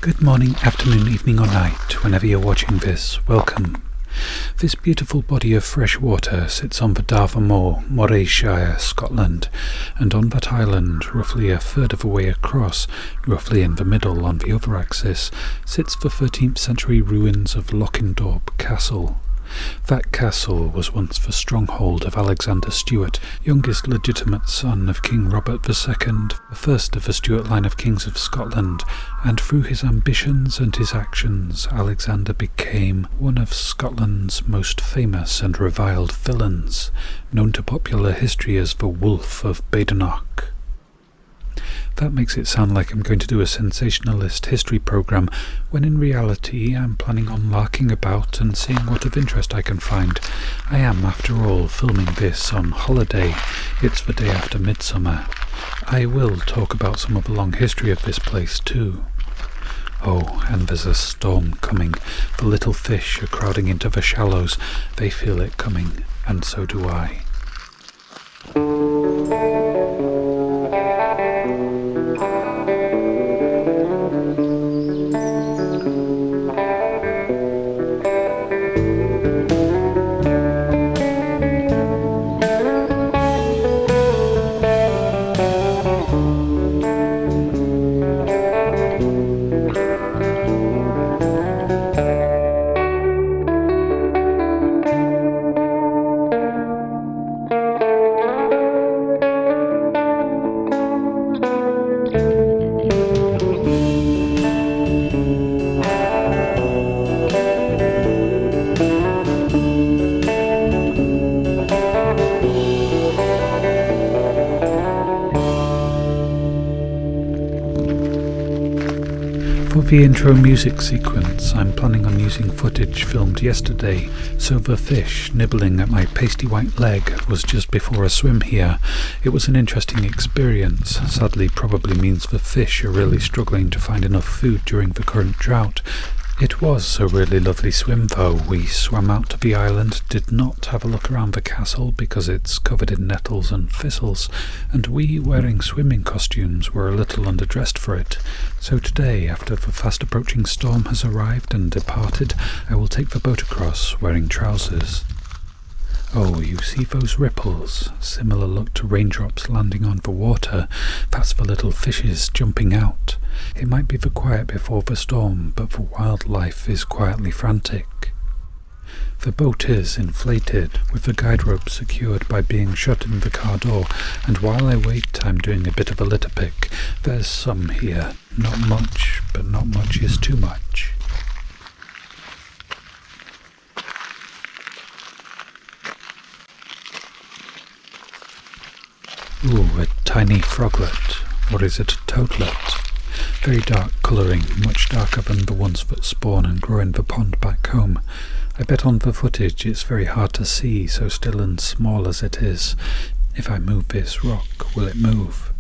Good morning, afternoon, evening or night, whenever you're watching this, welcome. This beautiful body of fresh water sits on the Dartmoor Moor, Morayshire, Scotland, and on that island, roughly a third of a way across, roughly in the middle on the other axis, sits the 13th century ruins of Lochindorb Castle. That castle was once the stronghold of Alexander Stewart, youngest legitimate son of King Robert II, the first of the Stewart line of kings of Scotland, and through his ambitions and his actions, Alexander became one of Scotland's most famous and reviled villains, known to popular history as the Wolf of Badenoch. That makes it sound like I'm going to do a sensationalist history program, when in reality I'm planning on larking about and seeing what of interest I can find. I am, after all, filming this on holiday. It's the day after Midsummer. I will talk about some of the long history of this place too. Oh, and there's a storm coming. The little fish are crowding into the shallows. They feel it coming, and so do I. For the intro music sequence, I'm planning on using footage filmed yesterday, so the fish nibbling at my pasty white leg was just before a swim here. It was an interesting experience. Sadly, probably means the fish are really struggling to find enough food during the current drought. It was a really lovely swim though. We swam out to the island, did not have a look around the castle because it's covered in nettles and thistles, and we, wearing swimming costumes, were a little underdressed for it. So today, after the fast approaching storm has arrived and departed, I will take the boat across, wearing trousers. Oh, you see those ripples? Similar look to raindrops landing on the water. That's the little fishes jumping out. It might be the quiet before the storm, but the wildlife is quietly frantic. The boat is inflated, with the guide rope secured by being shut in the car door, and while I wait I'm doing a bit of a litter pick. There's some here. Not much, but not much is too much. Ooh, a tiny froglet. Or is it a toadlet? Very dark colouring, much darker than the ones that spawn and grow in the pond back home. I bet on the footage it's very hard to see, so still and small as it is. If I move this rock, will it move?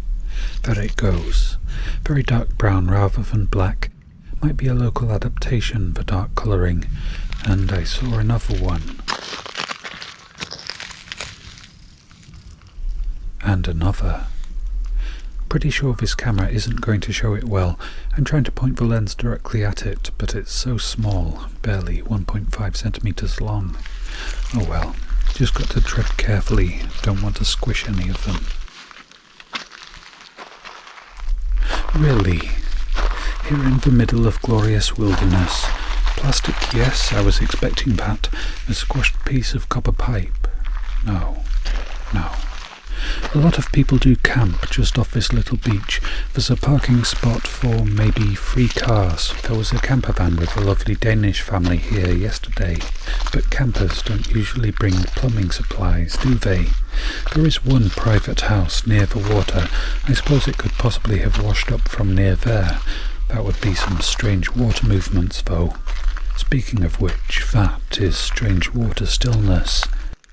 There it goes. Very dark brown rather than black. Might be a local adaptation, the dark colouring. And I saw another one. And another. Pretty sure this camera isn't going to show it well. I'm trying to point the lens directly at it, but it's so small, barely 1.5 centimeters long. Oh well, just got to tread carefully, don't want to squish any of them. Really? Here in the middle of glorious wilderness. Plastic, yes, I was expecting that. A squashed piece of copper pipe. No. A lot of people do camp just off this little beach. There's a parking spot for maybe 3 cars. There was a camper van with a lovely Danish family here yesterday. But campers don't usually bring plumbing supplies, do they? There is one private house near the water. I suppose it could possibly have washed up from near there. That would be some strange water movements though. Speaking of which, that is strange water stillness.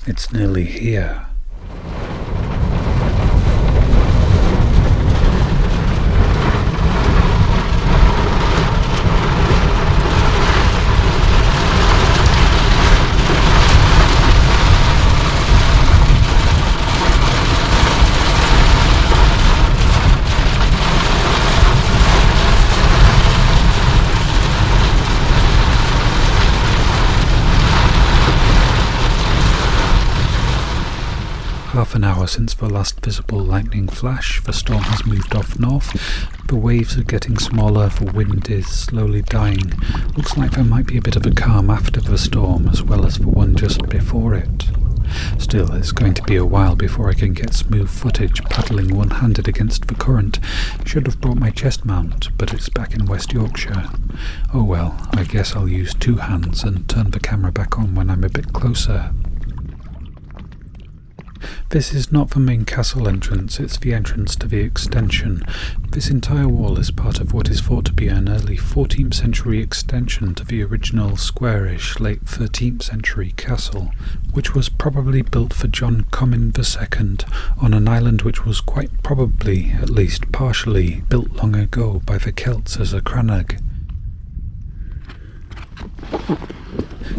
It's nearly here. half an hour since the last visible lightning flash. The storm has moved off north. The waves are getting smaller, the wind is slowly dying. Looks like there might be a bit of a calm after the storm, as well as the one just before it. Still, it's going to be a while before I can get smooth footage paddling one-handed against the current. Should have brought my chest mount, but it's back in West Yorkshire. Oh well, I guess I'll use two hands and turn the camera back on when I'm a bit closer. This is not the main castle entrance, it's the entrance to the extension. This entire wall is part of what is thought to be an early 14th century extension to the original squarish late 13th century castle, which was probably built for John Comyn II on an island which was quite probably, at least partially, built long ago by the Celts as a crannog.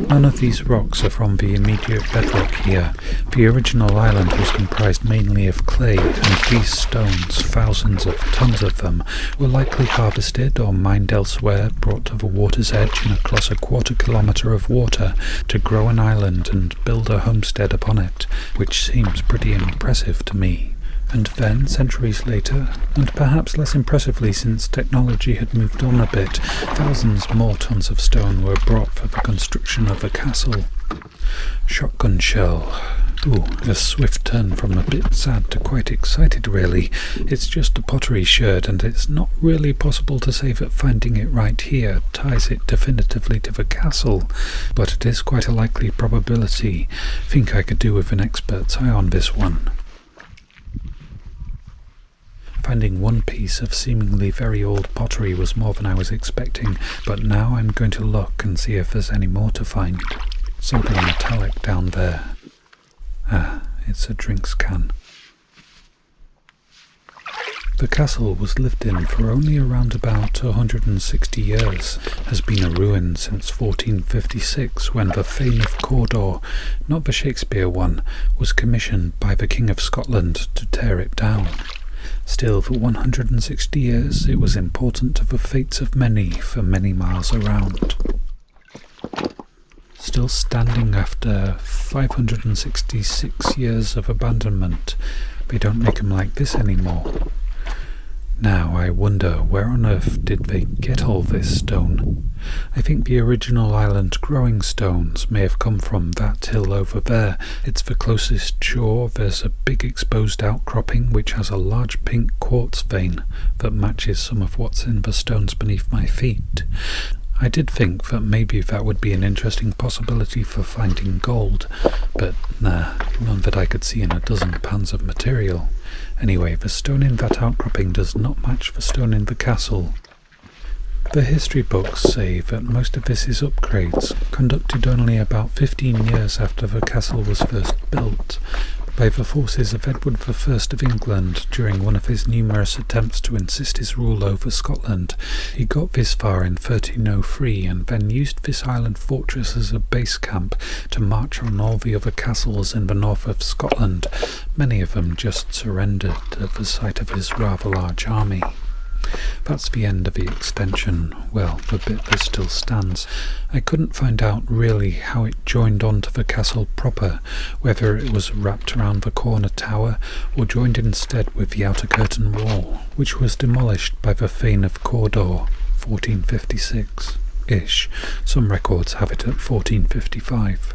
None of these rocks are from the immediate bedrock here. The original island was comprised mainly of clay, and these stones, thousands of tons of them, were likely harvested or mined elsewhere, brought to the water's edge and across a quarter-kilometre of water to grow an island and build a homestead upon it, which seems pretty impressive to me. And then, centuries later, and perhaps less impressively since technology had moved on a bit, thousands more tons of stone were brought for the construction of a castle. Shotgun shell. Ooh, a swift turn from a bit sad to quite excited, really. It's just a pottery sherd, and it's not really possible to say that finding it right here ties it definitively to the castle, but it is quite a likely probability. Think I could do with an expert's eye on this one. Finding one piece of seemingly very old pottery was more than I was expecting, but now I'm going to look and see if there's any more to find. Something metallic down there. Ah, it's a drinks can. The castle was lived in for only around about 160 years, has been a ruin since 1456 when the Thane of Cawdor, not the Shakespeare one, was commissioned by the King of Scotland to tear it down. Still, for 160 years, it was important to the fates of many for many miles around. Still standing after 566 years of abandonment, they don't make them like this anymore. Now I wonder where on earth did they get all this stone? I think the original island growing stones may have come from that hill over there. It's the closest shore. There's a big exposed outcropping which has a large pink quartz vein that matches some of what's in the stones beneath my feet. I did think that maybe that would be an interesting possibility for finding gold, but nah, none that I could see in a dozen pans of material. Anyway, the stone in that outcropping does not match the stone in the castle. The history books say that most of this is upgrades, conducted only about 15 years after the castle was first built, by the forces of Edward I of England during one of his numerous attempts to insist his rule over Scotland. He got this far in 1303 and then used this island fortress as a base camp to march on all the other castles in the north of Scotland. Many of them just surrendered at the sight of his rather large army. That's the end of the extension, well, the bit that still stands. I couldn't find out really how it joined onto the castle proper, whether it was wrapped around the corner tower or joined instead with the outer curtain wall, which was demolished by the Thane of Cawdor, 1456-ish. Some records have it at 1455.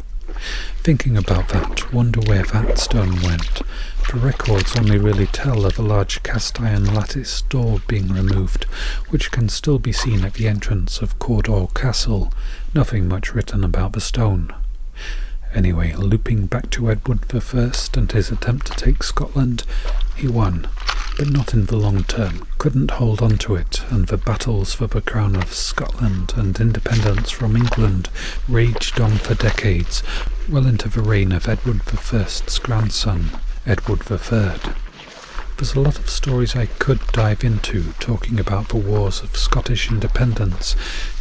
Thinking about that, wonder where that stone went. The records only really tell of a large cast iron lattice door being removed, which can still be seen at the entrance of Cawdor Castle. Nothing much written about the stone. Anyway, looping back to Edward I and his attempt to take Scotland, he won, but not in the long term, couldn't hold on to it, and the battles for the crown of Scotland and independence from England raged on for decades, well into the reign of Edward I's grandson, Edward III. There's a lot of stories I could dive into talking about the wars of Scottish independence.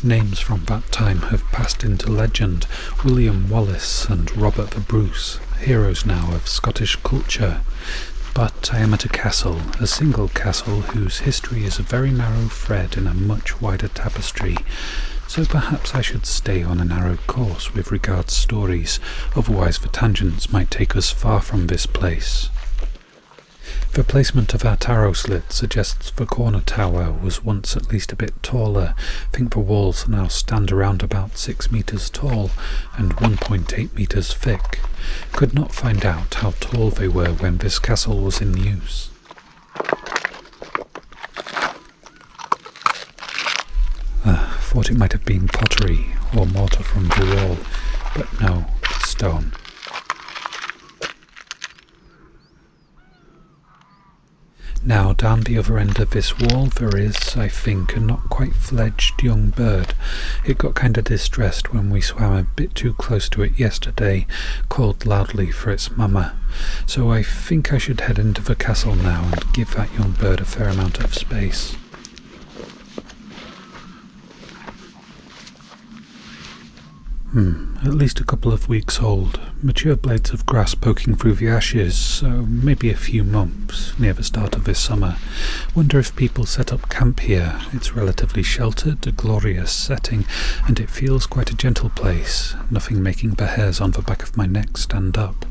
Names from that time have passed into legend. William Wallace and Robert the Bruce, heroes now of Scottish culture. But I am at a castle, a single castle whose history is a very narrow thread in a much wider tapestry. So perhaps I should stay on a narrow course with regards stories, otherwise the tangents might take us far from this place. The placement of our tarot slit suggests the corner tower was once at least a bit taller. I think the walls now stand around about 6 meters tall and 1.8 meters thick. Could not find out how tall they were when this castle was in use. Thought it might have been pottery or mortar from the wall, but no, stone. Now, down the other end of this wall there is, I think, a not quite fledged young bird. It got kind of distressed when we swam a bit too close to it yesterday, called loudly for its mama. So I think I should head into the castle now and give that young bird a fair amount of space. At least a couple of weeks old. Mature blades of grass poking through the ashes, so maybe a few months, near the start of this summer. Wonder if people set up camp here. It's relatively sheltered, a glorious setting, and it feels quite a gentle place, nothing making the hairs on the back of my neck stand up.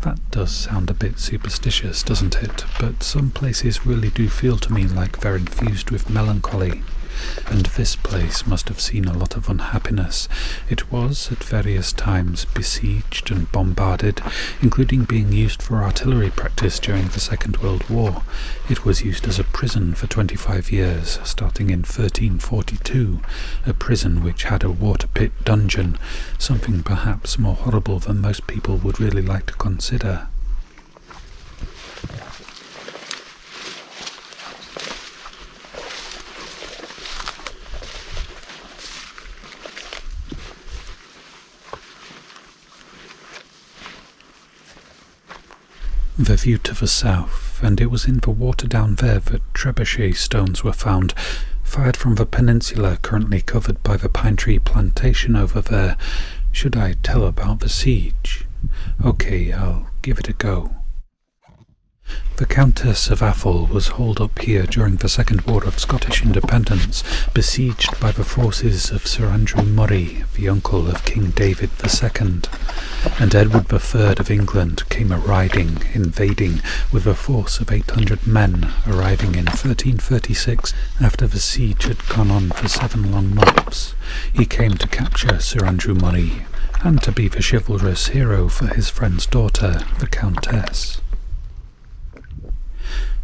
That does sound a bit superstitious, doesn't it? But some places really do feel to me like they're infused with melancholy. And this place must have seen a lot of unhappiness. It was, at various times, besieged and bombarded, including being used for artillery practice during the Second World War. It was used as a prison for 25 years, starting in 1342, a prison which had a water pit dungeon, something perhaps more horrible than most people would really like to consider. The view to the south, and it was in the water down there that trebuchet stones were found, fired from the peninsula currently covered by the pine tree plantation over there. Should I tell about the siege? Okay, I'll give it a go. The Countess of Atholl was holed up here during the Second War of Scottish Independence, besieged by the forces of Sir Andrew Murray, the uncle of King David II, and Edward III of England came a-riding, invading, with a force of 800 men, arriving in 1336 after the siege had gone on for 7 long months. He came to capture Sir Andrew Murray, and to be the chivalrous hero for his friend's daughter, the Countess.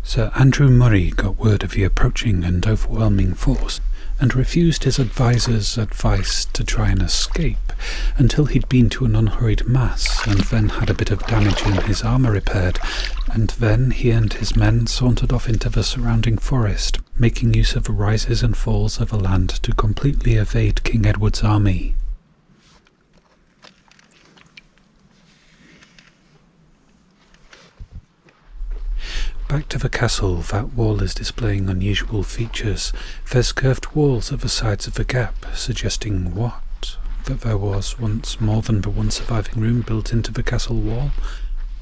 Sir Andrew Murray got word of the approaching and overwhelming force, and refused his advisor's advice to try and escape, until he'd been to an unhurried mass, and then had a bit of damage in his armour repaired, and then he and his men sauntered off into the surrounding forest, making use of the rises and falls of the land to completely evade King Edward's army. Back to the castle, that wall is displaying unusual features. There's curved walls at the sides of the gap, suggesting what? That there was once more than the one surviving room built into the castle wall?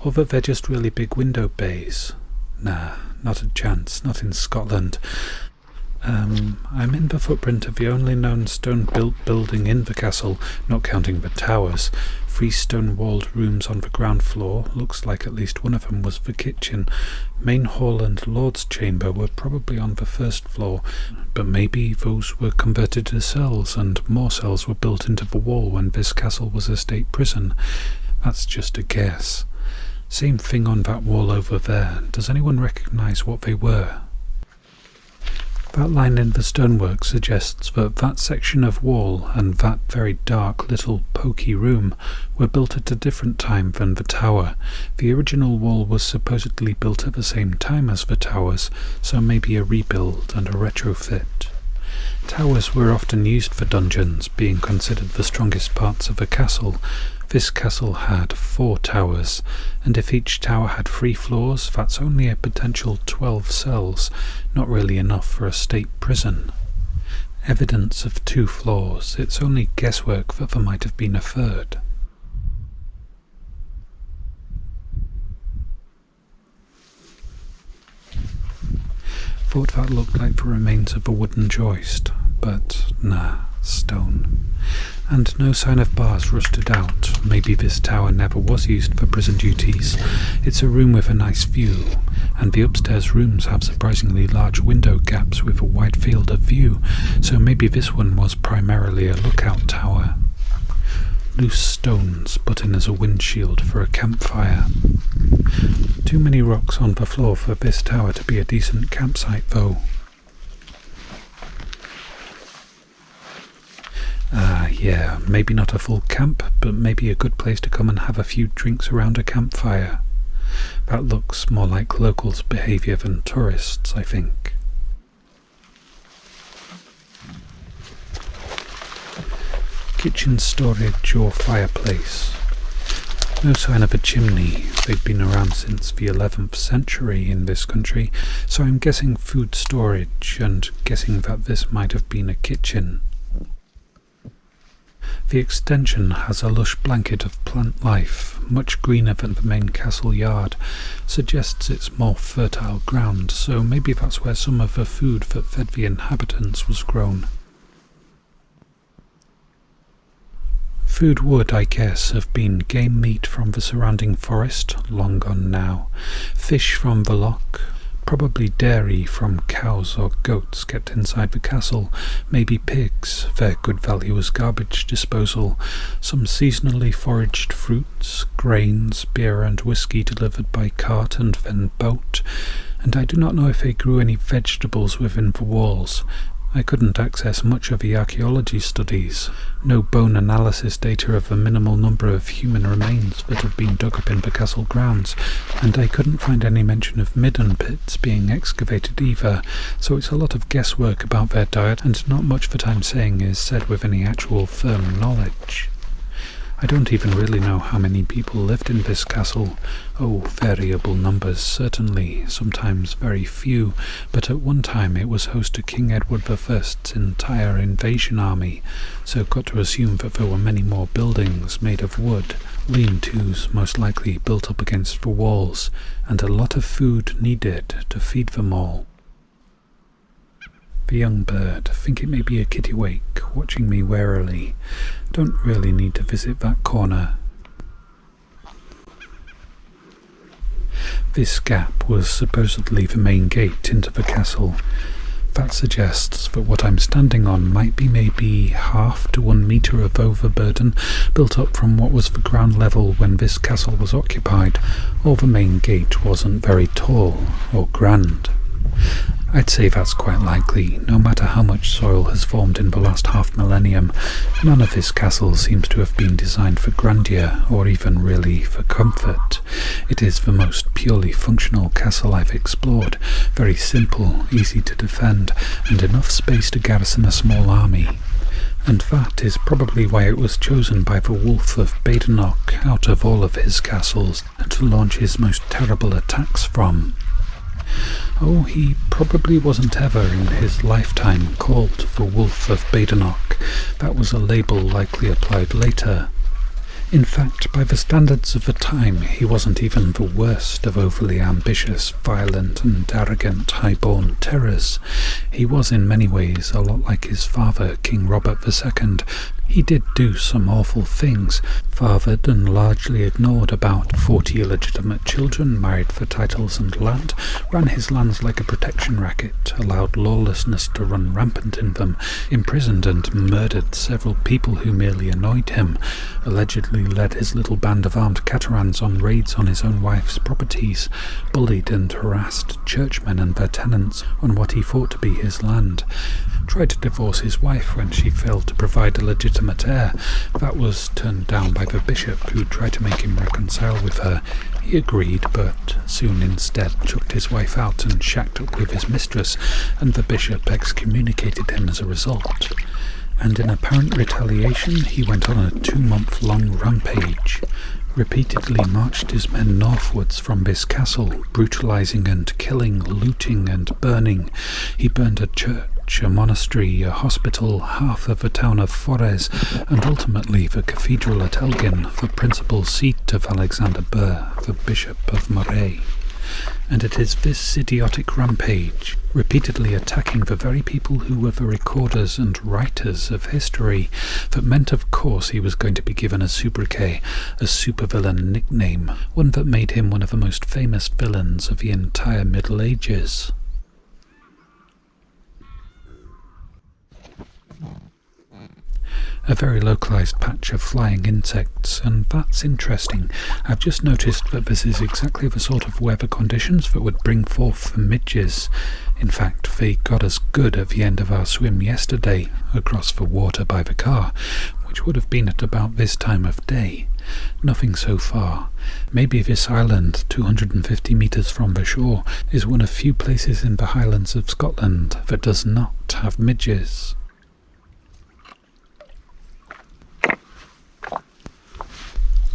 Or that they're just really big window bays? Nah, not a chance, not in Scotland. I'm in the footprint of the only known stone-built building in the castle, not counting the towers. 3 stone-walled rooms on the ground floor, looks like at least one of them was the kitchen. Main hall and Lord's chamber were probably on the first floor, but maybe those were converted to cells, and more cells were built into the wall when this castle was a state prison. That's just a guess. Same thing on that wall over there. Does anyone recognise what they were? That line in the stonework suggests that that section of wall and that very dark little poky room were built at a different time than the tower. The original wall was supposedly built at the same time as the towers, so maybe a rebuild and a retrofit. Towers were often used for dungeons, being considered the strongest parts of a castle. This castle had 4 towers, and if each tower had 3 floors, that's only a potential 12 cells, not really enough for a state prison. Evidence of 2 floors, it's only guesswork that there might have been a third. Thought that looked like the remains of a wooden joist, but nah, stone. And no sign of bars rusted out. Maybe this tower never was used for prison duties. It's a room with a nice view, and the upstairs rooms have surprisingly large window gaps with a wide field of view, so maybe this one was primarily a lookout tower. Loose stones put in as a windshield for a campfire. Too many rocks on the floor for this tower to be a decent campsite though. Yeah, maybe not a full camp, but maybe a good place to come and have a few drinks around a campfire. That looks more like locals' behaviour than tourists, I think. Kitchen storage or fireplace. No sign of a chimney. They've been around since the 11th century in this country, so I'm guessing food storage and guessing that this might have been a kitchen. The extension has a lush blanket of plant life, much greener than the main castle yard, suggests it's more fertile ground, so maybe that's where some of the food that fed the inhabitants was grown. Food would, I guess, have been game meat from the surrounding forest, long gone now, fish from the Loch, probably dairy from cows or goats kept inside the castle, maybe pigs, their good value as garbage disposal, some seasonally foraged fruits, grains, beer and whiskey delivered by cart and then boat, and I do not know if they grew any vegetables within the walls. I couldn't access much of the archaeology studies, no bone analysis data of the minimal number of human remains that have been dug up in the castle grounds, and I couldn't find any mention of midden pits being excavated either, so it's a lot of guesswork about their diet, and not much that I'm saying is said with any actual firm knowledge. I don't even really know how many people lived in this castle. Oh, variable numbers certainly, sometimes very few, but at one time it was host to King Edward I's entire invasion army, so got to assume that there were many more buildings made of wood, lean-tos most likely built up against the walls, and a lot of food needed to feed them all. The young bird, think it may be a kittiwake, watching me warily. Don't really need to visit that corner. This gap was supposedly the main gate into the castle. That suggests that what I'm standing on might be maybe half to 1 metre of overburden built up from what was the ground level when this castle was occupied, or the main gate wasn't very tall or grand. I'd say that's quite likely, no matter how much soil has formed in the last half-millennium. None of this castle seems to have been designed for grandeur, or even really for comfort. It is the most purely functional castle I've explored, very simple, easy to defend, and enough space to garrison a small army. And that is probably why it was chosen by the Wolf of Badenoch out of all of his castles to launch his most terrible attacks from. Oh, he probably wasn't ever in his lifetime called the Wolf of Badenoch. That was a label likely applied later. In fact, by the standards of the time, he wasn't even the worst of overly ambitious, violent and arrogant high-born terrors. He was in many ways a lot like his father, King Robert II. He did do some awful things, fathered and largely ignored about 40 illegitimate children, married for titles and land, ran his lands like a protection racket, allowed lawlessness to run rampant in them, imprisoned and murdered several people who merely annoyed him, allegedly led his little band of armed Caterans on raids on his own wife's properties, bullied and harassed churchmen and their tenants on what he thought to be his land, tried to divorce his wife when she failed to provide a legitimate heir. That was turned down by the bishop, who tried to make him reconcile with her. He agreed, but soon instead chucked his wife out and shacked up with his mistress, and the bishop excommunicated him as a result. And in apparent retaliation, he went on a 2-month-long rampage, repeatedly marched his men northwards from this castle, brutalizing and killing, looting and burning. He burned a church, a monastery, a hospital, half of the town of Forres, and ultimately the Cathedral at Elgin, the principal seat of Alexander the Bishop of Moray. And it is this idiotic rampage, repeatedly attacking the very people who were the recorders and writers of history, that meant of course he was going to be given a sobriquet, a supervillain nickname, one that made him one of the most famous villains of the entire Middle Ages. A very localized patch of flying insects, and that's interesting. I've just noticed that this is exactly the sort of weather conditions that would bring forth the midges. In fact, they got us good at the end of our swim yesterday, across the water by the car, which would have been at about this time of day. Nothing so far. Maybe this island, 250 metres from the shore, is one of few places in the Highlands of Scotland that does not have midges.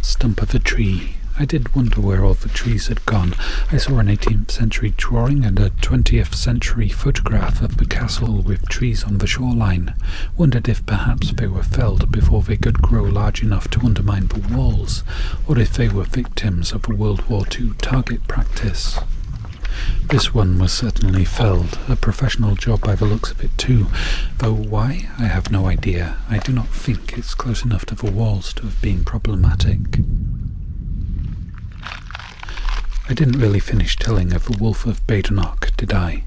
Stump of a tree. I did wonder where all the trees had gone. I saw an 18th century drawing and a 20th century photograph of the castle with trees on the shoreline. Wondered if perhaps they were felled before they could grow large enough to undermine the walls, or if they were victims of a World War II target practice. This one was certainly felled, a professional job by the looks of it too, though why, I have no idea. I do not think it's close enough to the walls to have been problematic. I didn't really finish telling of the Wolf of Badenoch, did I?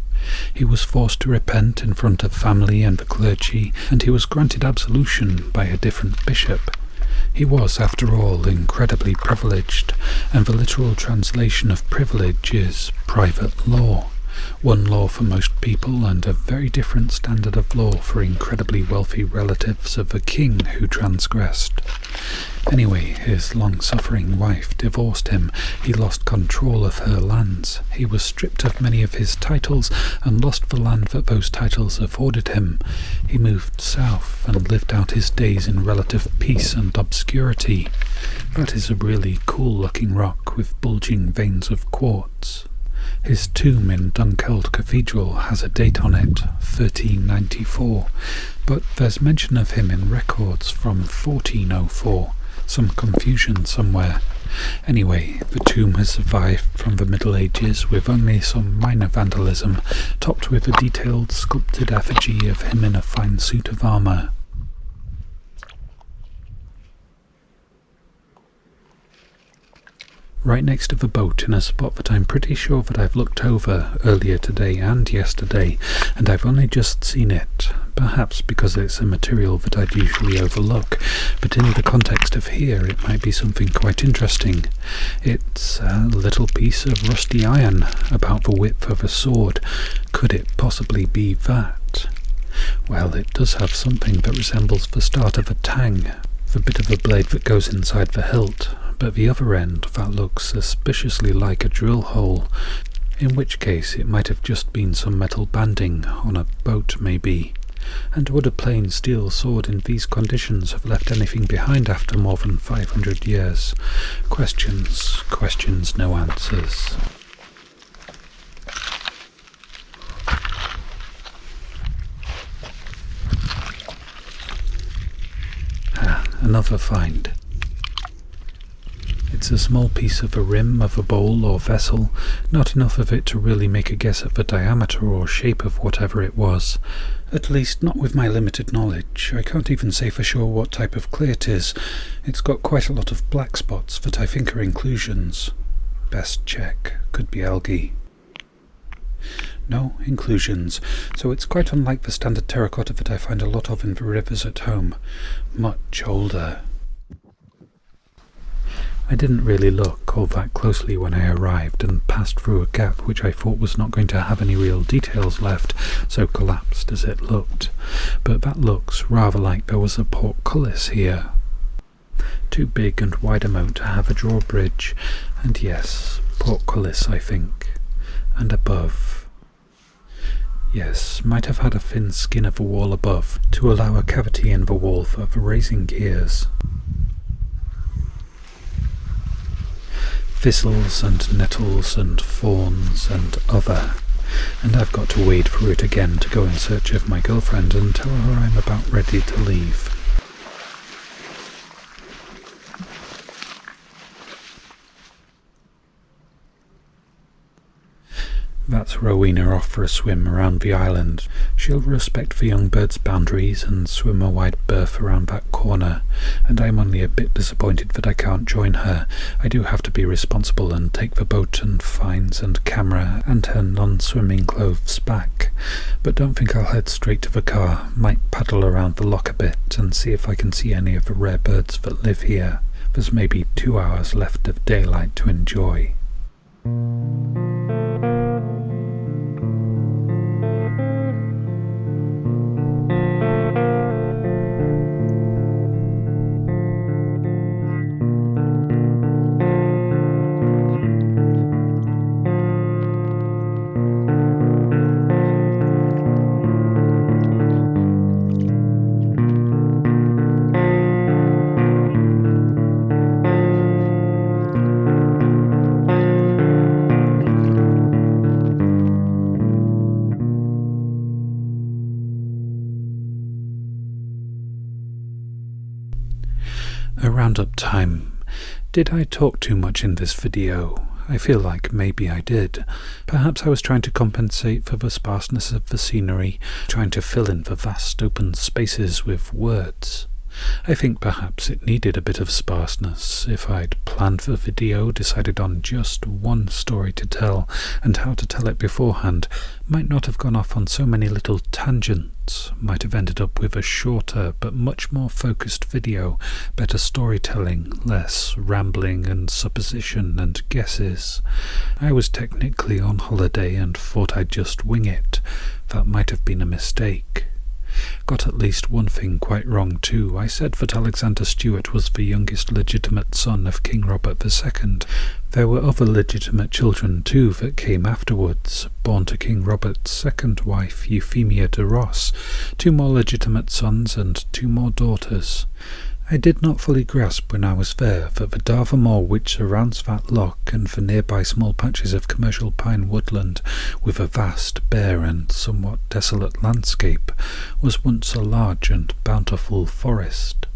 He was forced to repent in front of family and the clergy, and he was granted absolution by a different bishop. He was, after all, incredibly privileged, and the literal translation of privilege is private law. One law for most people, and a very different standard of law for incredibly wealthy relatives of a king who transgressed. Anyway, his long-suffering wife divorced him. He lost control of her lands. He was stripped of many of his titles and lost the land that those titles afforded him. He moved south and lived out his days in relative peace and obscurity. That is a really cool-looking rock with bulging veins of quartz. His tomb in Dunkeld Cathedral has a date on it, 1394, but there's mention of him in records from 1404. Some confusion somewhere. Anyway, the tomb has survived from the Middle Ages with only some minor vandalism, topped with a detailed sculpted effigy of him in a fine suit of armour. Right next to the boat, in a spot that I'm pretty sure that I've looked over earlier today and yesterday, and I've only just seen it, perhaps because it's a material that I'd usually overlook, but in the context of here it might be something quite interesting. It's a little piece of rusty iron, about the width of a sword. Could it possibly be that? Well, it does have something that resembles the start of a tang, the bit of a blade that goes inside the hilt, but the other end that looks suspiciously like a drill hole, in which case it might have just been some metal banding on a boat maybe. And would a plain steel sword in these conditions have left anything behind after more than 500 years? Questions, no answers. Another find. It's a small piece of a rim of a bowl or vessel, not enough of it to really make a guess at the diameter or shape of whatever it was. At least not with my limited knowledge. I can't even say for sure what type of clay it is. It's got quite a lot of black spots that I think are inclusions. Best check. Could be algae. No, inclusions. So it's quite unlike the standard terracotta that I find a lot of in the rivers at home. Much older. I didn't really look all that closely when I arrived and passed through a gap which I thought was not going to have any real details left, so collapsed as it looked. But that looks rather like there was a portcullis here. Too big and wide a moat to have a drawbridge, and yes, portcullis I think. And above. Yes, might have had a thin skin of the wall above to allow a cavity in the wall for the raising gears. Thistles and nettles and thorns and other, and I've got to wade through it again to go in search of my girlfriend and tell her I'm about ready to leave. Rowena off for a swim around the island. She'll respect the young bird's boundaries and swim a wide berth around that corner, and I'm only a bit disappointed that I can't join her. I do have to be responsible and take the boat and fines and camera and her non-swimming clothes back. But don't think I'll head straight to the car. Might paddle around the loch a bit and see if I can see any of the rare birds that live here. There's maybe 2 hours left of daylight to enjoy. A roundup time. Did I talk too much in this video? I feel like maybe I did. Perhaps I was trying to compensate for the sparseness of the scenery, trying to fill in the vast open spaces with words. I think perhaps it needed a bit of sparseness. If I'd planned the video, decided on just one story to tell, and how to tell it beforehand, might not have gone off on so many little tangents, might have ended up with a shorter but much more focused video, better storytelling, less rambling and supposition and guesses. I was technically on holiday and thought I'd just wing it. That might have been a mistake. Got at least one thing quite wrong too. I said that Alexander Stewart was the youngest legitimate son of King Robert II. There were other legitimate children too that came afterwards, born to King Robert's second wife, Euphemia de Ross, 2 more legitimate sons and 2 more daughters. I did not fully grasp when I was there that the A.S.M.R which surrounds that loch and the nearby small patches of commercial pine woodland, with a vast, bare and somewhat desolate landscape, was once a large and bountiful forest.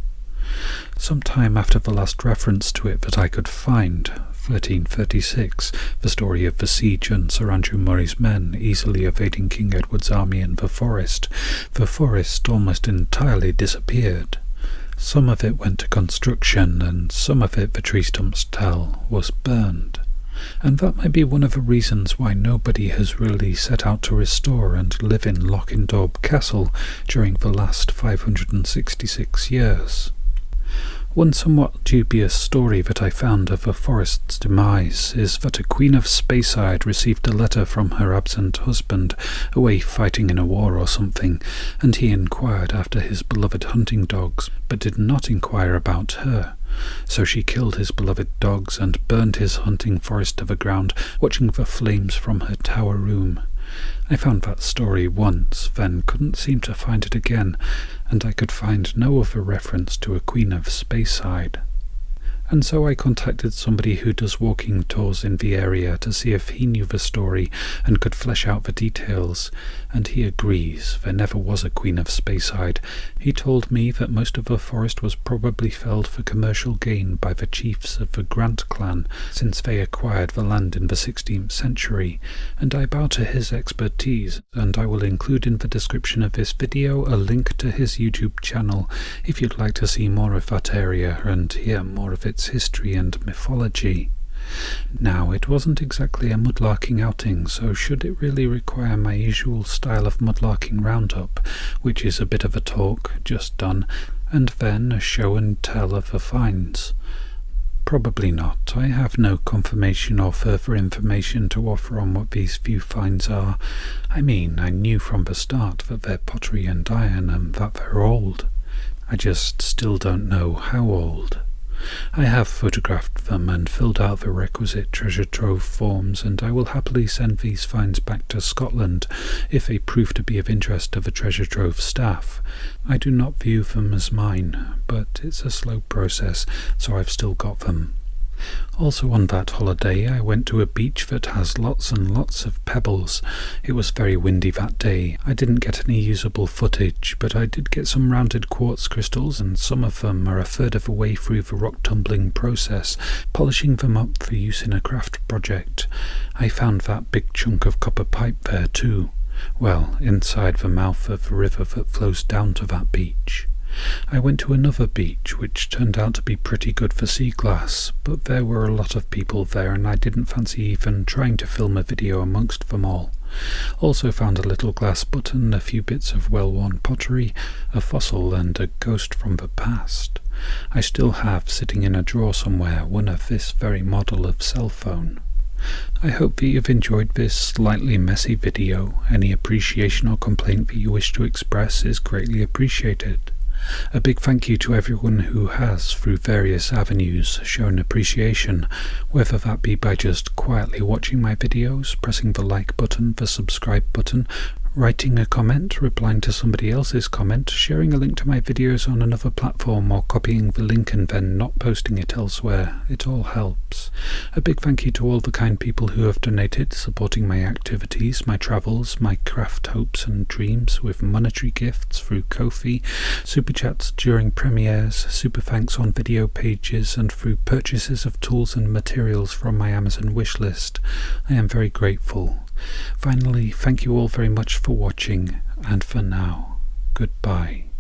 Some time after the last reference to it that I could find, 1336, the story of the siege and Sir Andrew Murray's men easily evading King Edward's army in the forest almost entirely disappeared. Some of it went to construction, and some of it, the tree stumps tell, was burned. And that might be one of the reasons why nobody has really set out to restore and live in Lochindorb Castle during the last 566 years. One somewhat dubious story that I found of the forest's demise is that a queen of Speyside received a letter from her absent husband, away fighting in a war or something, and he inquired after his beloved hunting dogs, but did not inquire about her. So she killed his beloved dogs and burned his hunting forest to the ground, watching the flames from her tower room. I found that story once, then couldn't seem to find it again, and I could find no other reference to a queen of Speyside. And so I contacted somebody who does walking tours in the area to see if he knew the story and could flesh out the details, and he agrees there never was a Queen of Speyside. He told me that most of the forest was probably felled for commercial gain by the chiefs of the Grant clan, since they acquired the land in the 16th century, and I bow to his expertise, and I will include in the description of this video a link to his YouTube channel if you'd like to see more of that area and hear more of its history and mythology. Now, it wasn't exactly a mudlarking outing, so should it really require my usual style of mudlarking roundup, which is a bit of a talk, just done, and then a show and tell of the finds? Probably not. I have no confirmation or further information to offer on what these few finds are. I mean, I knew from the start that they're pottery and iron and that they're old. I just still don't know how old. I have photographed them and filled out the requisite treasure trove forms, and I will happily send these finds back to Scotland if they prove to be of interest to the treasure trove staff. I do not view them as mine, but it's a slow process, so I've still got them. Also on that holiday I went to a beach that has lots and lots of pebbles. It was very windy that day. I didn't get any usable footage, but I did get some rounded quartz crystals, and some of them are a third of the way through the rock tumbling process, polishing them up for use in a craft project. I found that big chunk of copper pipe there too. Well, inside the mouth of the river that flows down to that beach. I went to another beach, which turned out to be pretty good for sea glass, but there were a lot of people there and I didn't fancy even trying to film a video amongst them all. Also found a little glass button, a few bits of well-worn pottery, a fossil and a ghost from the past. I still have, sitting in a drawer somewhere, one of this very model of cell phone. I hope that you've enjoyed this slightly messy video. Any appreciation or complaint that you wish to express is greatly appreciated. A big thank you to everyone who has, through various avenues, shown appreciation, whether that be by just quietly watching my videos, pressing the like button, the subscribe button, writing a comment, replying to somebody else's comment, sharing a link to my videos on another platform, or copying the link and then not posting it elsewhere. It all helps. A big thank you to all the kind people who have donated, supporting my activities, my travels, my craft hopes and dreams with monetary gifts through Ko-fi, super chats during premieres, super thanks on video pages, and through purchases of tools and materials from my Amazon wishlist. I am very grateful. Finally, thank you all very much for watching, and for now, goodbye.